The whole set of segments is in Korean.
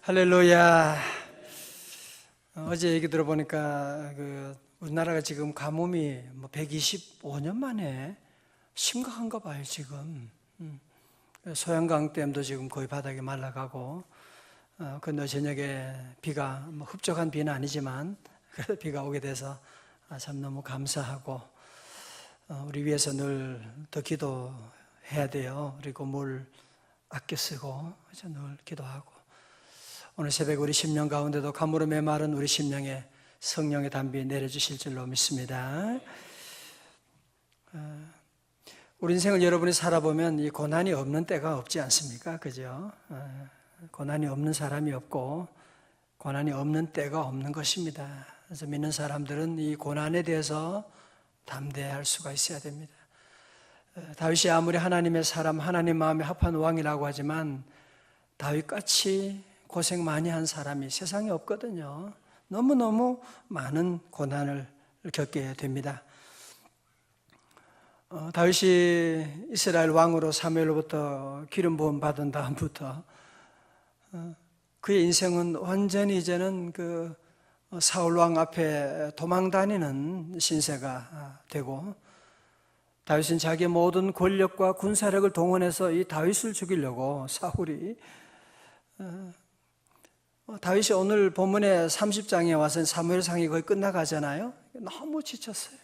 할렐루야. 어제 얘기 들어보니까 우리나라가 지금 가뭄이 125년 만에 심각한가 봐요, 지금. 소양강댐도 지금 거의 바닥이 말라가고, 근데 저녁에 비가, 흡족한 비는 아니지만, 그래도 비가 오게 돼서 참 너무 감사하고, 우리 위해서 늘 더 기도해야 돼요. 그리고 물 아껴 쓰고, 늘 기도하고. 오늘 새벽 우리 심령 가운데도 가물어 메마른 우리 심령에 성령의 담비 내려주실 줄로 믿습니다. 우리 인생을 여러분이 살아보면 이 고난이 없는 때가 없지 않습니까? 그죠? 고난이 없는 사람이 없고 고난이 없는 때가 없는 것입니다. 그래서 믿는 사람들은 이 고난에 대해서 담대할 수가 있어야 됩니다. 다윗이 아무리 하나님의 사람, 하나님 마음에 합한 왕이라고 하지만 다윗같이 고생 많이 한 사람이 세상에 없거든요. 너무너무 많은 고난을 겪게 됩니다. 다윗이 이스라엘 왕으로 사무엘로부터 기름 부음 받은 다음부터 그의 인생은 완전히 이제는 사울 왕 앞에 도망 다니는 신세가 되고, 다윗은 자기의 모든 권력과 군사력을 동원해서 이 다윗을 죽이려고 사울이 다윗이 오늘 본문의 30장에 와서 사무엘상이 거의 끝나가잖아요. 너무 지쳤어요.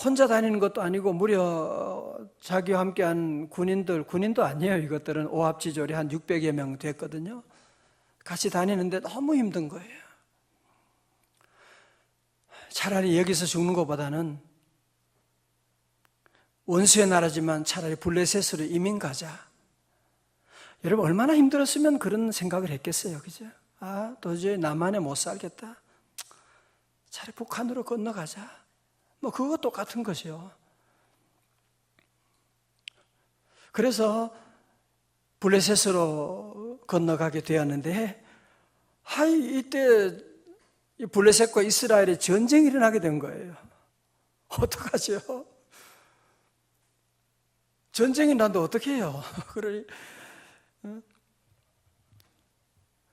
혼자 다니는 것도 아니고 무려 자기와 함께한 군인도 아니에요. 이것들은 오합지졸이 한 600여 명 됐거든요. 같이 다니는데 너무 힘든 거예요. 차라리 여기서 죽는 것보다는 원수의 나라지만 차라리 블레셋으로 이민 가자. 여러분 얼마나 힘들었으면 그런 생각을 했겠어요, 그죠? 도저히 나만에 못 살겠다. 차라리 북한으로 건너가자. 그거 똑같은 것이요. 그래서 블레셋으로 건너가게 되었는데, 이때 블레셋과 이스라엘의 전쟁이 일어나게 된 거예요. 어떡하죠? 전쟁이 난데 어떻게 해요?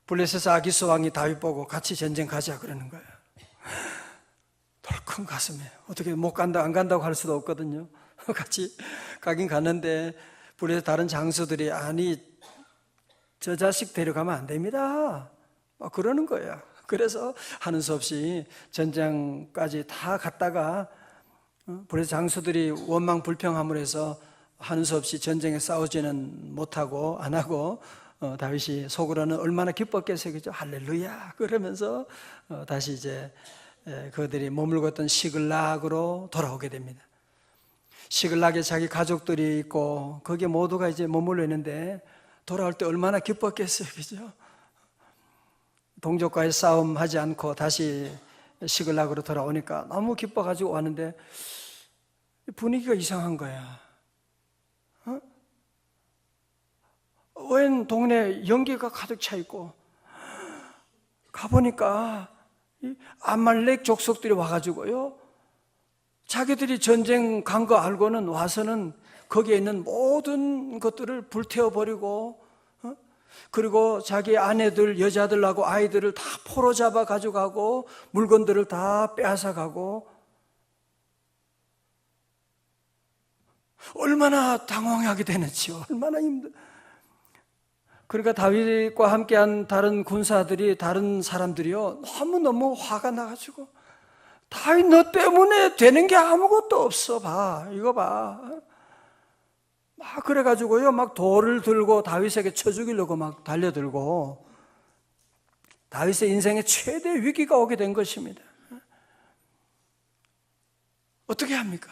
블레셋 아기스 왕이 다윗 보고 같이 전쟁 가자 그러는 거예요. 덜컹 가슴에 어떻게 못 간다 안 간다고 할 수도 없거든요. 같이 가긴 갔는데 블레셋 다른 장수들이 아니 저 자식 데려가면 안 됩니다 그러는 거야. 그래서 하는 수 없이 전장까지 다 갔다가 블레셋 장수들이 원망 불평함으로 해서 하는 수 없이 전쟁에 싸우지는 못하고 안 하고 다윗이 속으로는 얼마나 기뻤겠어요, 그죠? 할렐루야 그러면서 다시 이제 그들이 머물고 있던 시글락으로 돌아오게 됩니다. 시글락에 자기 가족들이 있고 거기에 모두가 이제 머물러 있는데 돌아올 때 얼마나 기뻤겠어요, 그죠? 동족과의 싸움 하지 않고 다시 시글락으로 돌아오니까 너무 기뻐가지고 왔는데 분위기가 이상한 거야. 웬 동네 연기가 가득 차 있고, 가보니까 아말렉 족속들이 와가지고요, 자기들이 전쟁 간 거 알고는 와서는 거기에 있는 모든 것들을 불태워버리고, 그리고 자기 아내들, 여자들하고 아이들을 다 포로 잡아 가져가고 물건들을 다 빼앗아 가고, 얼마나 당황하게 되는지요. 얼마나 그러니까 다윗과 함께한 다른 군사들이, 다른 사람들이요, 너무너무 화가 나가지고, 다윗 너 때문에 되는 게 아무것도 없어. 이거 봐. 그래가지고요, 돌을 들고 다윗에게 쳐 죽이려고 달려들고, 다윗의 인생의 최대 위기가 오게 된 것입니다. 어떻게 합니까?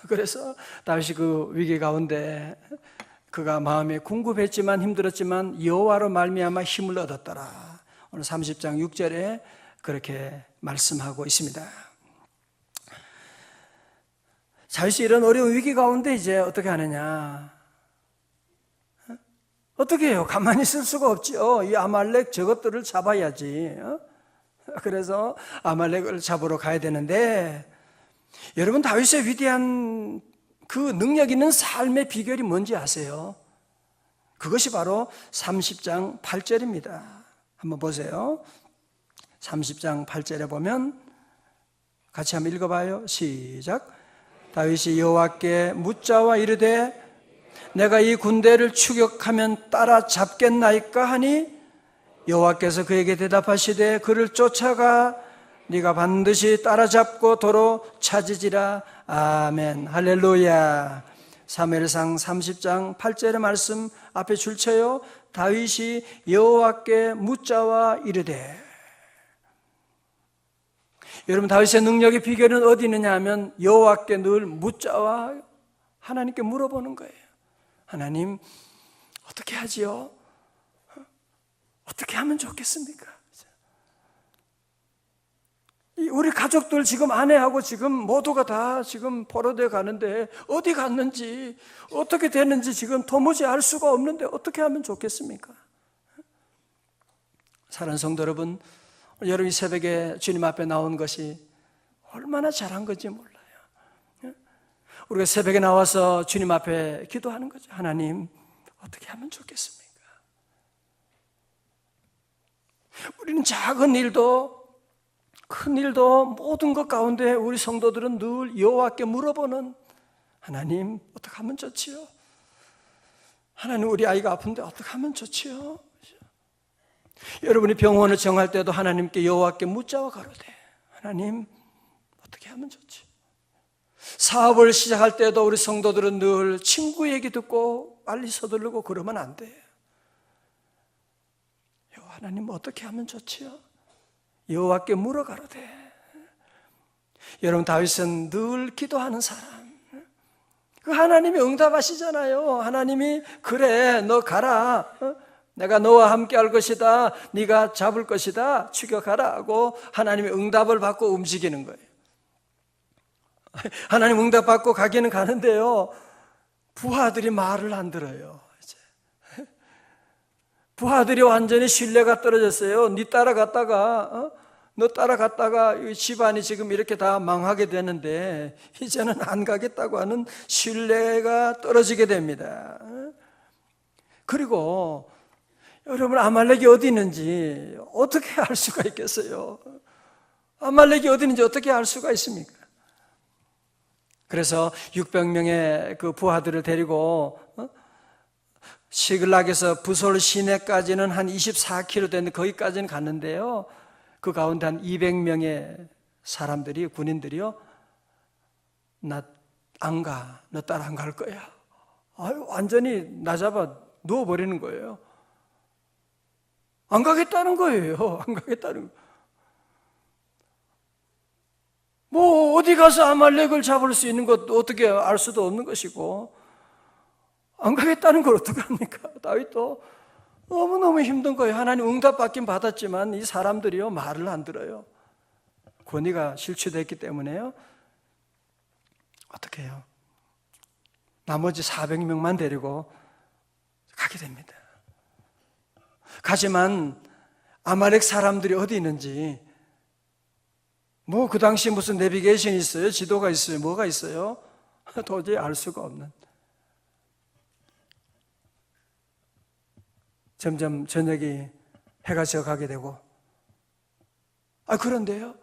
그래서 다윗이 그 위기 가운데 그가 마음에 궁급했지만 힘들었지만 여호와로 말미암아 힘을 얻었더라. 오늘 30장 6절에 그렇게 말씀하고 있습니다. 다윗이 이런 어려운 위기 가운데 이제 어떻게 하느냐? 어떻게 해요? 가만히 있을 수가 없죠. 이 아말렉 저것들을 잡아야지. 그래서 아말렉을 잡으러 가야 되는데, 여러분 다윗의 위대한 그 능력 있는 삶의 비결이 뭔지 아세요? 그것이 바로 30장 8절입니다. 한번 보세요. 30장 8절에 보면 같이 한번 읽어봐요. 시작. 다윗이 여호와께 묻자와 이르되 내가 이 군대를 추격하면 따라잡겠나이까 하니 여호와께서 그에게 대답하시되 그를 쫓아가 네가 반드시 따라잡고 도로 찾으리라. 아멘. 할렐루야. 사무엘상 30장 8절의 말씀 앞에 줄쳐요. 다윗이 여호와께 묻자와 이르되. 여러분, 다윗의 능력의 비결은 어디 있느냐 하면 여호와께 늘 묻자와 하나님께 물어보는 거예요. 하나님, 어떻게 하지요? 어떻게 하면 좋겠습니까? 우리 가족들 지금 아내하고 지금 모두가 다 지금 포로되어 가는데 어디 갔는지 어떻게 됐는지 지금 도무지 알 수가 없는데 어떻게 하면 좋겠습니까? 사랑하는 성도 여러분, 여러분 이 새벽에 주님 앞에 나온 것이 얼마나 잘한 건지 몰라요. 우리가 새벽에 나와서 주님 앞에 기도하는 거죠. 하나님, 어떻게 하면 좋겠습니까? 우리는 작은 일도 큰 일도 모든 것 가운데 우리 성도들은 늘 여호와께 물어보는, 하나님 어떻게 하면 좋지요? 하나님, 우리 아이가 아픈데 어떻게 하면 좋지요? 여러분이 병원을 정할 때도 하나님께 여호와께 묻자와 가로되, 하나님 어떻게 하면 좋지? 사업을 시작할 때도 우리 성도들은 늘 친구 얘기 듣고 빨리 서두르고 그러면 안 돼요. 하나님 어떻게 하면 좋지요? 여호와께 물어가로되. 여러분, 다윗은 늘 기도하는 사람. 그 하나님이 응답하시잖아요. 하나님이 그래 너 가라, 내가 너와 함께 할 것이다, 네가 잡을 것이다, 추격하라 하고 하나님이 응답을 받고 움직이는 거예요. 하나님 응답 받고 가기는 가는데요, 부하들이 말을 안 들어요. 부하들이 완전히 신뢰가 떨어졌어요. 너 따라갔다가 집안이 지금 이렇게 다 망하게 되는데 이제는 안 가겠다고 하는 신뢰가 떨어지게 됩니다. 그리고 여러분, 아말렉이 어디 있는지 어떻게 알 수가 있겠어요? 아말렉이 어디 있는지 어떻게 알 수가 있습니까? 그래서 600명의 그 부하들을 데리고 시글락에서 부솔 시내까지는 한 24km 되는데 거기까지는 갔는데요, 그 가운데 한 200명의 사람들이, 군인들이요, 나 안 가, 너 따라 안 갈 거야. 아유, 완전히 나 잡아 누워버리는 거예요. 안 가겠다는 거예요. 안 가겠다는 거. 뭐 어디 가서 아말렉을 잡을 수 있는 것도 어떻게 알 수도 없는 것이고, 안 가겠다는 걸 어떡합니까? 다윗도 너무너무 힘든 거예요. 하나님 응답 받긴 받았지만 이 사람들이요, 말을 안 들어요. 권위가 실추됐기 때문에요. 어떻게 해요? 나머지 400명만 데리고 가게 됩니다. 가지만 아말렉 사람들이 어디 있는지, 뭐 그 당시 무슨 내비게이션이 있어요? 지도가 있어요? 뭐가 있어요? 도저히 알 수가 없는. 점점 저녁이 해가 져가게 되고, 그런데요,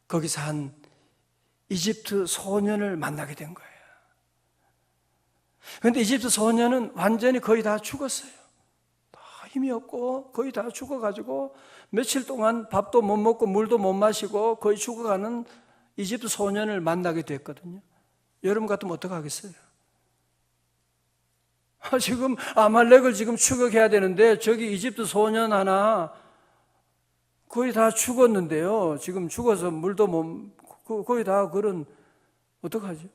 거기서 한 이집트 소년을 만나게 된 거예요. 그런데 이집트 소년은 완전히 거의 다 죽었어요. 다 힘이 없고 거의 다 죽어가지고 며칠 동안 밥도 못 먹고 물도 못 마시고 거의 죽어가는 이집트 소년을 만나게 됐거든요. 여러분 같으면 어떡하겠어요? 지금 아말렉을 지금 추격해야 되는데 저기 이집트 소년 하나 거의 다 죽었는데요, 지금 죽어서 물도 못, 거의 다 그런, 어떡하죠?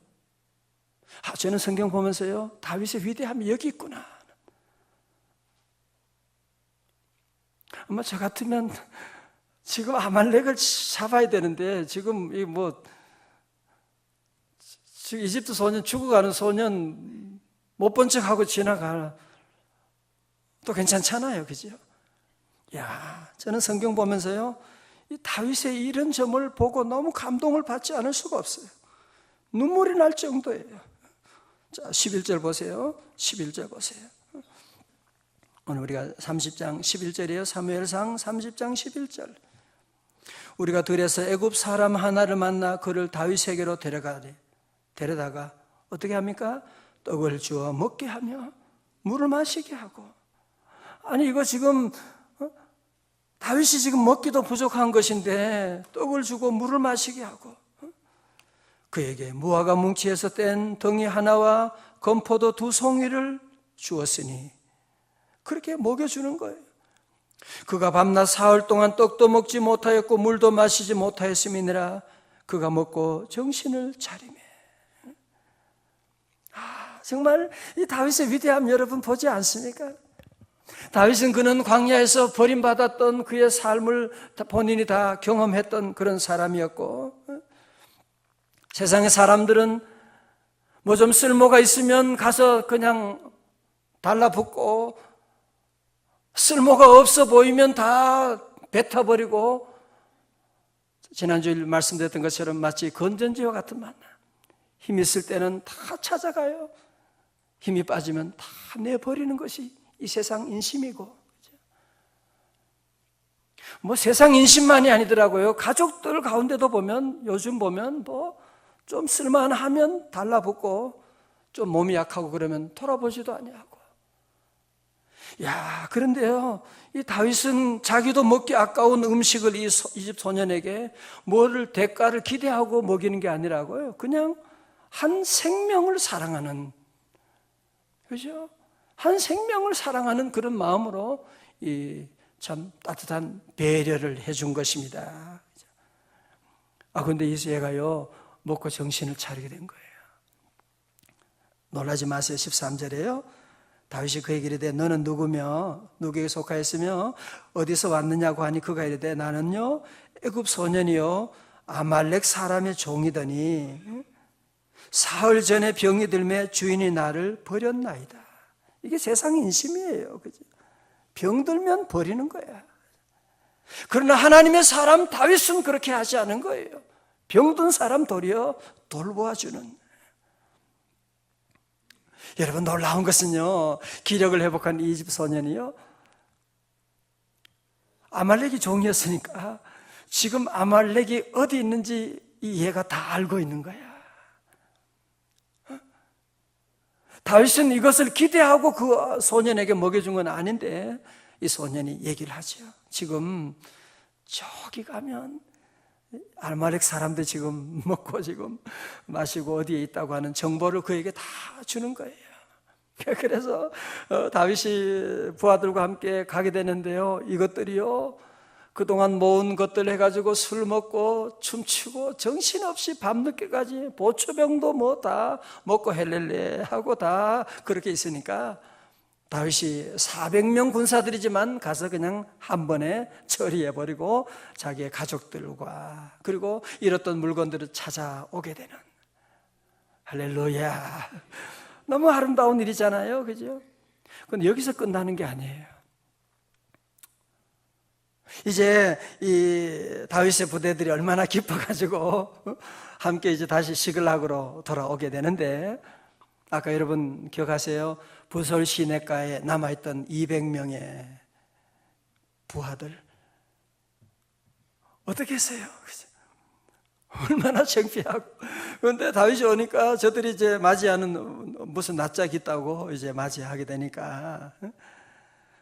저는 성경 보면서요, 다윗의 위대함이 여기 있구나. 아마 저 같으면 지금 아말렉을 잡아야 되는데 지금 지금 이집트 소년, 죽어가는 소년 못 본 척하고 지나가 또 괜찮잖아요, 그죠? 저는 성경 보면서요, 이 다윗의 이런 점을 보고 너무 감동을 받지 않을 수가 없어요. 눈물이 날 정도예요. 자, 11절 보세요. 11절 보세요. 오늘 우리가 30장 11절이에요. 사무엘상 30장 11절. 우리가 들에서 애굽 사람 하나를 만나 그를 다윗에게로 데려다가 어떻게 합니까? 떡을 주어 먹게 하며 물을 마시게 하고. 아니 이거 지금 다윗이 지금 먹기도 부족한 것인데 떡을 주고 물을 마시게 하고, 그에게 무화과 뭉치에서 뗀 덩이 하나와 건포도 2송이를 주었으니 그렇게 먹여주는 거예요. 그가 밤낮 사흘 동안 떡도 먹지 못하였고 물도 마시지 못하였음이니라. 그가 먹고 정신을 차리매. 정말 이 다윗의 위대함 여러분 보지 않습니까? 다윗은 그는 광야에서 버림받았던 그의 삶을 본인이 다 경험했던 그런 사람이었고, 세상의 사람들은 뭐 좀 쓸모가 있으면 가서 그냥 달라붙고, 쓸모가 없어 보이면 다 뱉어버리고, 지난주에 말씀드렸던 것처럼 마치 건전지와 같은 만나. 힘이 있을 때는 다 찾아가요. 힘이 빠지면 다 내버리는 것이 이 세상 인심이고, 뭐 세상 인심만이 아니더라고요. 가족들 가운데도 보면, 요즘 보면 뭐 좀 쓸만하면 달라붙고, 좀 몸이 약하고 그러면 돌아보지도 아니하고. 야, 그런데요, 이 다윗은 자기도 먹기 아까운 음식을 이 집 소년에게 뭐를 대가를 기대하고 먹이는 게 아니라고요. 그냥 한 생명을 사랑하는, 그죠? 한 생명을 사랑하는 그런 마음으로 이 참 따뜻한 배려를 해준 것입니다. 그런데 이 얘가요, 먹고 정신을 차리게 된 거예요. 놀라지 마세요. 13절에요. 다윗이 그에게 이르되 너는 누구며 누구에게 속하였으며 어디서 왔느냐고 하니 그가 이르되 나는요 애굽 소년이요 아말렉 사람의 종이더니 사흘 전에 병이 들매 주인이 나를 버렸나이다. 이게 세상 인심이에요. 그죠? 병들면 버리는 거야. 그러나 하나님의 사람 다윗은 그렇게 하지 않은 거예요. 병든 사람 도리어 돌보아주는. 여러분, 놀라운 것은요, 기력을 회복한 이 집 소년이요, 아말렉이 종이었으니까 지금 아말렉이 어디 있는지 이 얘가 다 알고 있는 거야. 다윗은 이것을 기대하고 그 소년에게 먹여준 건 아닌데 이 소년이 얘기를 하죠. 지금 저기 가면 아말렉 사람들 지금 먹고 지금 마시고 어디에 있다고 하는 정보를 그에게 다 주는 거예요. 그래서 다윗이 부하들과 함께 가게 되는데요, 이것들이요 그동안 모은 것들 해가지고 술 먹고 춤추고 정신없이 밤늦게까지 보초병도 뭐 다 먹고 헬렐레 하고 다 그렇게 있으니까 다윗이 400명 군사들이지만 가서 그냥 한 번에 처리해버리고 자기의 가족들과 그리고 잃었던 물건들을 찾아오게 되는, 할렐루야, 너무 아름다운 일이잖아요, 그죠? 근데 여기서 끝나는 게 아니에요. 이제 이 다윗의 부대들이 얼마나 기뻐가지고 함께 이제 다시 시글락으로 돌아오게 되는데, 아까 여러분 기억하세요? 부솔 시내가에 남아있던 200명의 부하들 어떻게 했어요? 얼마나 창피하고. 그런데 다윗이 오니까 저들이 이제 맞이하는 무슨 낯짝 있다고 이제 맞이하게 되니까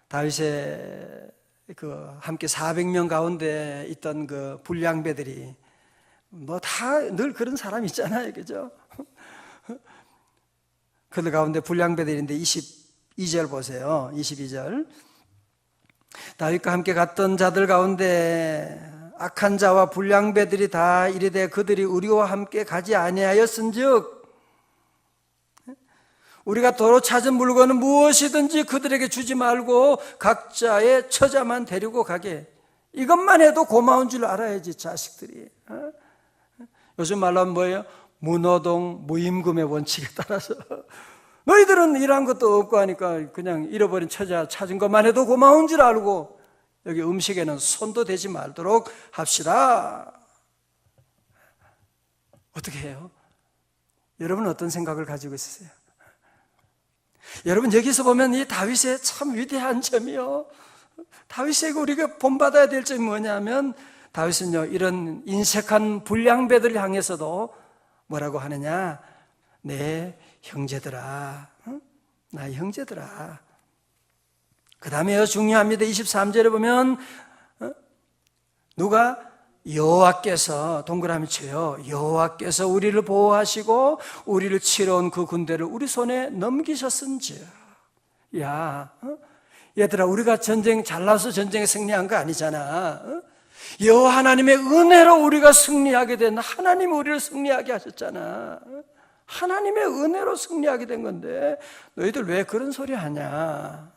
다윗의 그 함께 400명 가운데 있던 그 불량배들이 뭐 다 늘 그런 사람 있잖아요, 그죠? 그들 가운데 불량배들인데 22절 보세요. 22절. 다윗과 함께 갔던 자들 가운데 악한 자와 불량배들이 다 이르되 그들이 우리와 함께 가지 아니하였은즉 우리가 도로 찾은 물건은 무엇이든지 그들에게 주지 말고 각자의 처자만 데리고 가게. 이것만 해도 고마운 줄 알아야지, 자식들이. 요즘 말로 하면 뭐예요? 무노동 무임금의 원칙에 따라서 너희들은 일한 것도 없고 하니까 그냥 잃어버린 처자 찾은 것만 해도 고마운 줄 알고 여기 음식에는 손도 대지 말도록 합시다. 어떻게 해요? 여러분은 어떤 생각을 가지고 있으세요? 여러분, 여기서 보면 이 다윗의 참 위대한 점이요, 다윗에게 우리가 본받아야 될 점이 뭐냐면, 다윗은요 이런 인색한 불량배들을 향해서도 뭐라고 하느냐, 내 형제들아, 나의 형제들아. 그 다음에 중요합니다. 23절에 보면 누가? 여호와께서, 동그라미 쳐요, 여호와께서 우리를 보호하시고 우리를 치러 온 그 군대를 우리 손에 넘기셨은지. 야, 얘들아, 우리가 잘나서 전쟁에 승리한 거 아니잖아. 여호와 하나님의 은혜로 우리가 승리하게 된, 하나님이 우리를 승리하게 하셨잖아. 하나님의 은혜로 승리하게 된 건데 너희들 왜 그런 소리 하냐?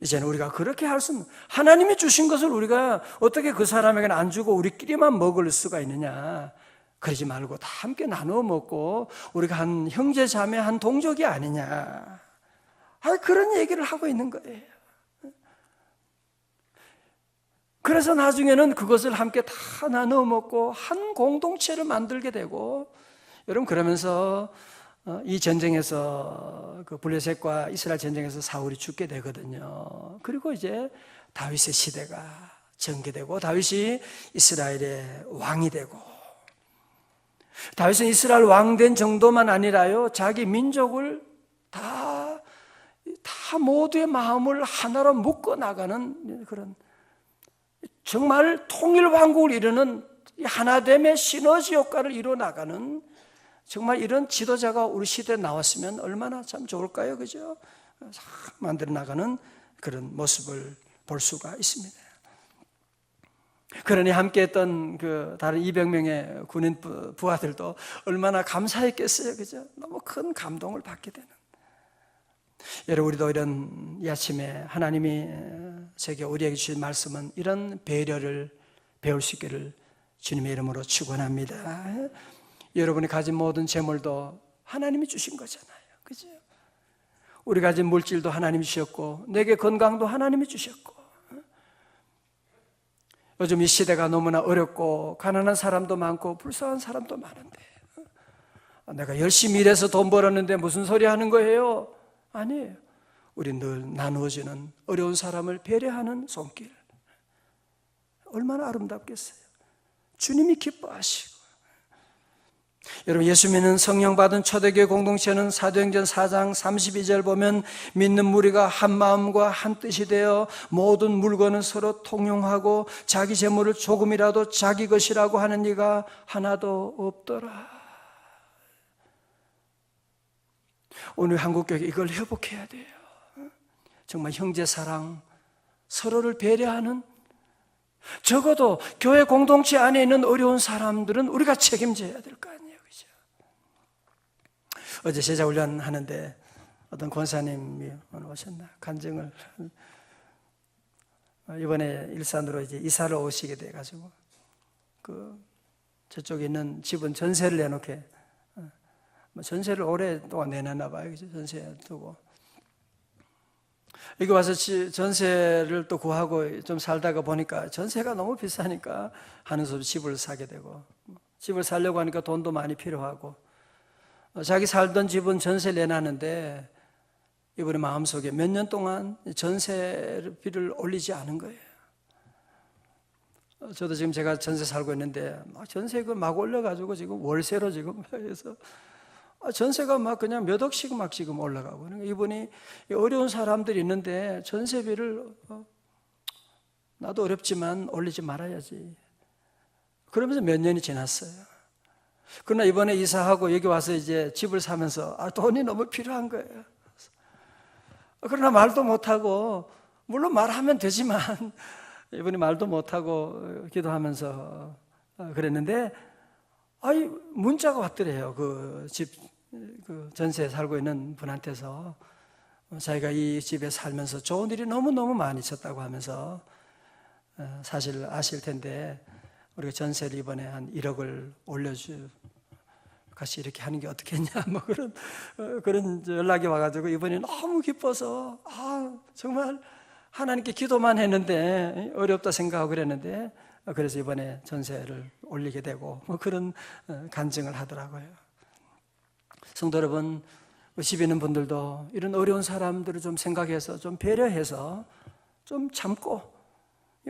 이제는 우리가 그렇게 할 수는, 하나님이 주신 것을 우리가 어떻게 그 사람에게는 안 주고 우리끼리만 먹을 수가 있느냐? 그러지 말고 다 함께 나누어 먹고 우리가 한 형제 자매, 한 동족이 아니냐? 그런 얘기를 하고 있는 거예요. 그래서 나중에는 그것을 함께 다 나누어 먹고 한 공동체를 만들게 되고, 여러분, 그러면서 이 전쟁에서, 그 블레셋과 이스라엘 전쟁에서 사울이 죽게 되거든요. 그리고 이제 다윗의 시대가 전개되고 다윗이 이스라엘의 왕이 되고, 다윗은 이스라엘 왕 된 정도만 아니라요, 자기 민족을 다 모두의 마음을 하나로 묶어 나가는 그런, 정말 통일 왕국을 이루는 하나됨의 시너지 효과를 이루어 나가는, 정말 이런 지도자가 우리 시대에 나왔으면 얼마나 참 좋을까요? 그죠? 만들어 나가는 그런 모습을 볼 수가 있습니다. 그러니 함께 했던 그 다른 200명의 군인 부하들도 얼마나 감사했겠어요. 그죠? 너무 큰 감동을 받게 되는. 여러분, 우리도 이런 이 아침에 하나님이 제게 우리에게 주신 말씀은 이런 배려를 배울 수 있기를 주님의 이름으로 축원합니다. 여러분이 가진 모든 재물도 하나님이 주신 거잖아요. 그죠? 우리 가진 물질도 하나님이 주셨고, 내게 건강도 하나님이 주셨고, 요즘 이 시대가 너무나 어렵고 가난한 사람도 많고 불쌍한 사람도 많은데, 내가 열심히 일해서 돈 벌었는데 무슨 소리 하는 거예요? 아니에요. 우리 늘 나누어지는, 어려운 사람을 배려하는 손길, 얼마나 아름답겠어요. 주님이 기뻐하시고. 여러분, 예수 믿는 성령 받은 초대교회 공동체는 사도행전 4장 32절 보면, 믿는 무리가 한 마음과 한 뜻이 되어 모든 물건은 서로 통용하고 자기 재물을 조금이라도 자기 것이라고 하는 이가 하나도 없더라. 오늘 한국교회 이걸 회복해야 돼요. 정말 형제 사랑, 서로를 배려하는, 적어도 교회 공동체 안에 있는 어려운 사람들은 우리가 책임져야 될 거 아니에요. 그죠? 어제 제자훈련 하는데 어떤 권사님이 오셨나? 간증을, 이번에 일산으로 이제 이사를 오시게 돼가지고, 저쪽에 있는 집은 전세를 내놓게, 전세를 오랫동안 내놨나 봐요. 그죠? 전세 두고. 여기 와서 전세를 또 구하고 좀 살다가 보니까 전세가 너무 비싸니까 하는 수 없이 집을 사게 되고, 집을 살려고 하니까 돈도 많이 필요하고, 자기 살던 집은 전세를 내놨는데 이번에 마음속에 몇 년 동안 전세비를 올리지 않은 거예요. 저도 지금 제가 전세 살고 있는데 전세가 막 올려가지고 지금 월세로 지금 해서 전세가 막 그냥 몇 억씩 막 지금 올라가고, 그러니까 이분이 어려운 사람들이 있는데 전세비를 나도 어렵지만 올리지 말아야지. 그러면서 몇 년이 지났어요. 그러나 이번에 이사하고 여기 와서 이제 집을 사면서 돈이 너무 필요한 거예요. 그러나 말도 못하고, 물론 말하면 되지만 이분이 말도 못하고 기도하면서 그랬는데, 문자가 왔더래요. 그 전세에 살고 있는 분한테서 자기가 이 집에 살면서 좋은 일이 너무너무 많이 있었다고 하면서, 사실 아실 텐데 우리가 전세를 이번에 한 1억을 같이 이렇게 하는 게 어떻겠냐, 뭐 그런 연락이 와가지고 이번에 너무 기뻐서, 정말 하나님께 기도만 했는데 어렵다 생각하고 그랬는데, 그래서 이번에 전세를 올리게 되고 뭐 그런 간증을 하더라고요. 성도 여러분, 집에 있는 분들도 이런 어려운 사람들을 좀 생각해서 좀 배려해서 좀 참고,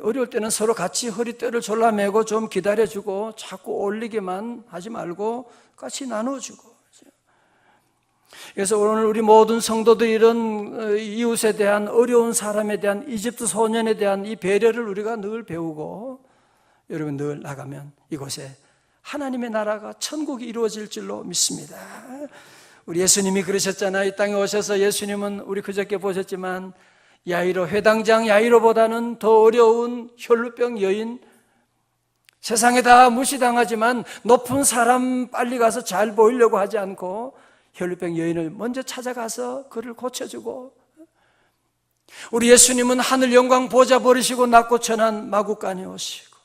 어려울 때는 서로 같이 허리띠를 졸라매고 좀 기다려주고 자꾸 올리기만 하지 말고 같이 나눠주고. 그래서 오늘 우리 모든 성도들이 이런 이웃에 대한, 어려운 사람에 대한, 이집트 소년에 대한 이 배려를 우리가 늘 배우고, 여러분 늘 나가면 이곳에 하나님의 나라가, 천국이 이루어질 줄로 믿습니다. 우리 예수님이 그러셨잖아요. 이 땅에 오셔서 예수님은 우리 그저께 보셨지만 야이로, 회당장 야이로보다는 더 어려운 혈루병 여인, 세상에 다 무시당하지만 높은 사람 빨리 가서 잘 보이려고 하지 않고 혈루병 여인을 먼저 찾아가서 그를 고쳐주고, 우리 예수님은 하늘 영광 보좌 버리시고 낮고 천한 마구간에 오시고,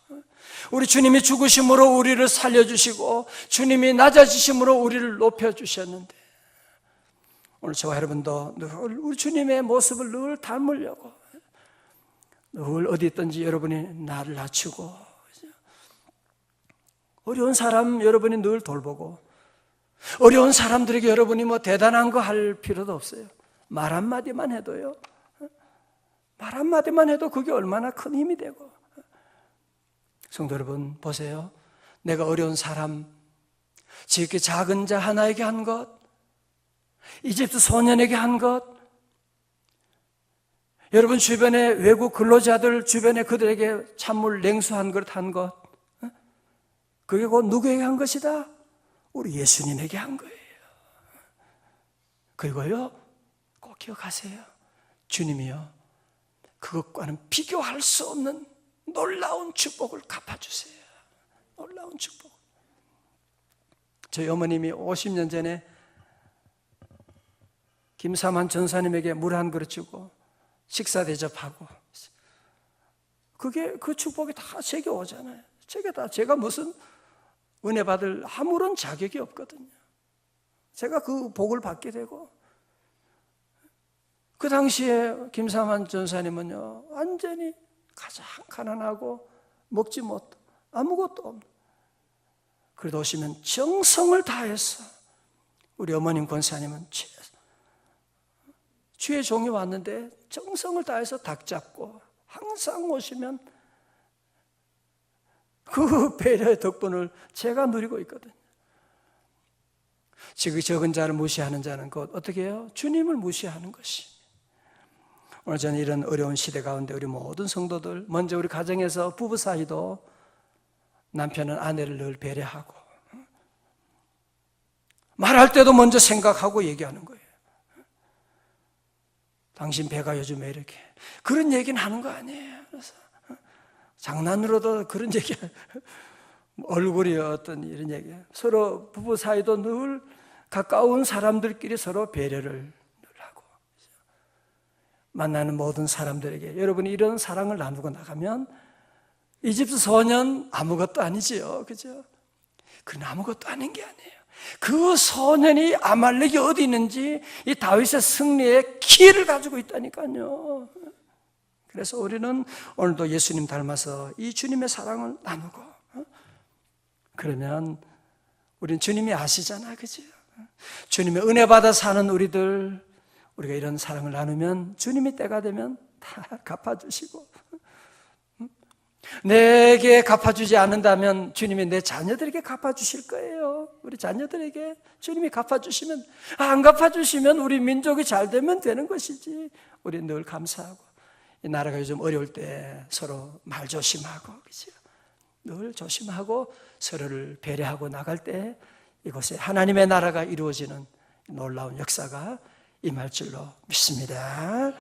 우리 주님이 죽으심으로 우리를 살려주시고 주님이 낮아지심으로 우리를 높여주셨는데, 오늘 저와 여러분도 늘 우리 주님의 모습을 늘 닮으려고, 늘 어디 있든지 여러분이 나를 낮추고, 어려운 사람 여러분이 늘 돌보고, 어려운 사람들에게 여러분이 뭐 대단한 거 할 필요도 없어요. 말 한마디만 해도요, 말 한마디만 해도 그게 얼마나 큰 힘이 되고. 성도 여러분 보세요. 내가 어려운 사람, 지극히 작은 자 하나에게 한 것, 이집트 소년에게 한 것, 여러분 주변에 외국 근로자들 주변에 그들에게 찬물 냉수 한 그릇 한 것, 그게 곧 누구에게 한 것이다? 우리 예수님에게 한 거예요. 그리고요, 꼭 기억하세요. 주님이요, 그것과는 비교할 수 없는 놀라운 축복을 갚아주세요. 놀라운 축복. 저희 어머님이 50년 전에 김삼한 전사님에게 물 한 그릇 주고 식사 대접하고, 그게 그 축복이 다 제게 오잖아요. 제가 무슨 은혜 받을 아무런 자격이 없거든요. 제가 그 복을 받게 되고, 그 당시에 김삼한 전사님은요, 완전히 가장 가난하고 먹지 못, 아무것도 없는, 그래도 오시면 정성을 다해서, 우리 어머님 권사님은 주의 종이 왔는데 정성을 다해서 닭 잡고 항상 오시면 그 배려의 덕분을 제가 누리고 있거든요. 지극히 적은 자를 무시하는 자는 곧 어떻게 해요? 주님을 무시하는 것이. 오늘 저는 이런 어려운 시대 가운데 우리 모든 성도들, 먼저 우리 가정에서 부부 사이도 남편은 아내를 늘 배려하고, 말할 때도 먼저 생각하고 얘기하는 거예요. 당신 배가 요즘에 이렇게, 그런 얘기는 하는 거 아니에요. 그래서 장난으로도 그런 얘기, 얼굴이 어떤 이런 얘기, 서로 부부 사이도 늘 가까운 사람들끼리 서로 배려를 늘 하고, 만나는 모든 사람들에게 여러분이 이런 사랑을 나누고 나가면 이집트 소년 아무것도 아니지요, 그죠? 그건 아무것도 아닌 게 아니에요. 그 소년이 아말렉이 어디 있는지 이 다윗의 승리의 키를 가지고 있다니까요. 그래서 우리는 오늘도 예수님 닮아서 이 주님의 사랑을 나누고, 그러면 우리는 주님이 아시잖아, 그죠? 주님의 은혜 받아 사는 우리가 이런 사랑을 나누면 주님이 때가 되면 다 갚아주시고, 내게 갚아주지 않는다면 주님이 내 자녀들에게 갚아주실 거예요. 우리 자녀들에게 주님이 갚아주시면, 안 갚아주시면 우리 민족이 잘 되면 되는 것이지. 우리 늘 감사하고, 이 나라가 요즘 어려울 때 서로 말 조심하고, 그죠? 늘 조심하고 서로를 배려하고 나갈 때 이곳에 하나님의 나라가 이루어지는 놀라운 역사가 임할 줄로 믿습니다.